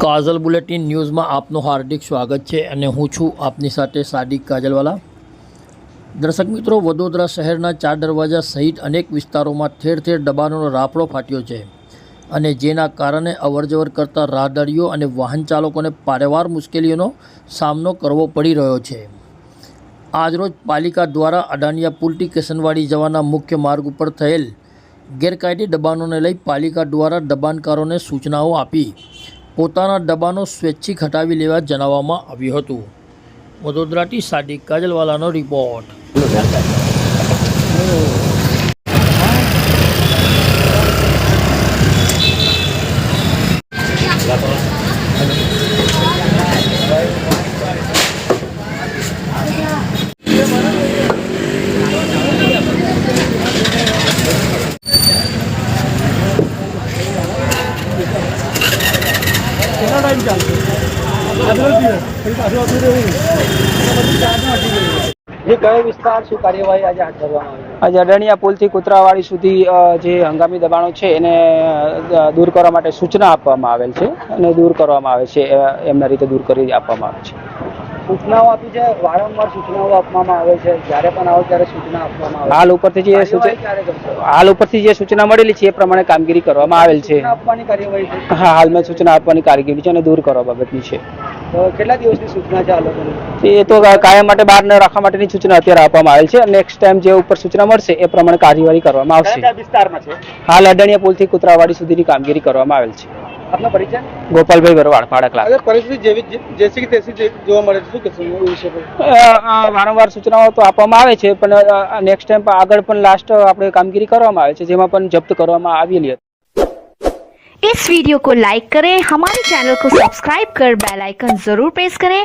કાજલ bulletin ન્યૂઝમાં આપનું હાર્દિક સ્વાગત છે અને હું છું આપની સાથે સાદિક કાજલવાલા। દર્શક મિત્રો, વડોદરા શહેરના ચાર દરવાજા સહિત અનેક વિસ્તારોમાં ઠેર ઠેર દબાણોનો રાફડો ફાટ્યો છે અને જેના કારણે અવરજવર કરતા રાહદારીઓ અને વાહન ચાલકોને પારેવાર મુશ્કેલીઓનો સામનો કરવો પડી રહ્યો છે। આજરોજ પાલિકા દ્વારા અડાનિયા પુલથી કેસનવાડી જવાના મુખ્ય માર્ગ ઉપર થયેલ ગેરકાયદે દબાણોને લઈ પાલિકા દ્વારા દબાણકારોને સૂચનાઓ આપી પોતાના દબાણો સ્વૈચ્છિક હટાવી લેવા જણાવવામાં આવ્યું હતું। વડોદરાથી સાદિક કાજલવાલાનો રિપોર્ટ। જે કયો વિસ્તાર શું કાર્યવાહી આજે હાથ ધરવામાં આવી? આજે અડાનિયા પુલથી કુતરાવાડી સુધી જે હંગામી દબાણો છે એને દૂર કરવા માટે સૂચના આપવામાં આવેલ છે અને દૂર કરવામાં આવે છે, એમના રીતે દૂર કરી આપવામાં આવે છે। સૂચનાઓ આપી છે, વારંવાર સૂચનાઓ આપવામાં આવે છે, જ્યારે પણ આવો ત્યારે સૂચના આપવામાં આવે છે। હાલ ઉપરથી જે સૂચના મળેલી છે એ પ્રમાણે કામગીરી કરવામાં આવેલ છે। સૂચના આપવાની કાર્યવાહી છે? હા, હાલમાં સૂચના આપવાની કામગીરી છે અને દૂર કરવા બાબતની છે। તો કેટલા દિવસની સૂચના છે આ લોકોની? એ તો કાયમ માટે બહાર ન રાખવા માટેની સૂચના અત્યારે આપવામાં આવેલ છે અને નેક્સ્ટ ટાઈમ જે ઉપર સૂચના મળશે એ પ્રમાણે કાર્યવાહી કરવામાં આવશે। કયા વિસ્તારમાં છે? હાલ અડાનિયા પુલથી કુતરાવાડી સુધીની કામગીરી કરવામાં આવેલ છે। આપનો પરિચય? ગોપાલભાઈ ભરવાડ, પાડકલા। અગર પરિસ્થિતિ જેસી કે તેસી જોવા મળે છે, શું કહેશો એ વિશે પર? વારંવાર સૂચનાઓ તો આપવામાં આવે છે પણ નેક્સ્ટ ટાઈમ આગળ પણ લાસ્ટ આપણે કામગીરી કરવામાં આવે છે જેમાં પણ જપ્ત કરવામાં આવેલી હતી। इस वीडियो को लाइक करें, हमारे चैनल को सब्सक्राइब कर बेल आइकन जरूर प्रेस करें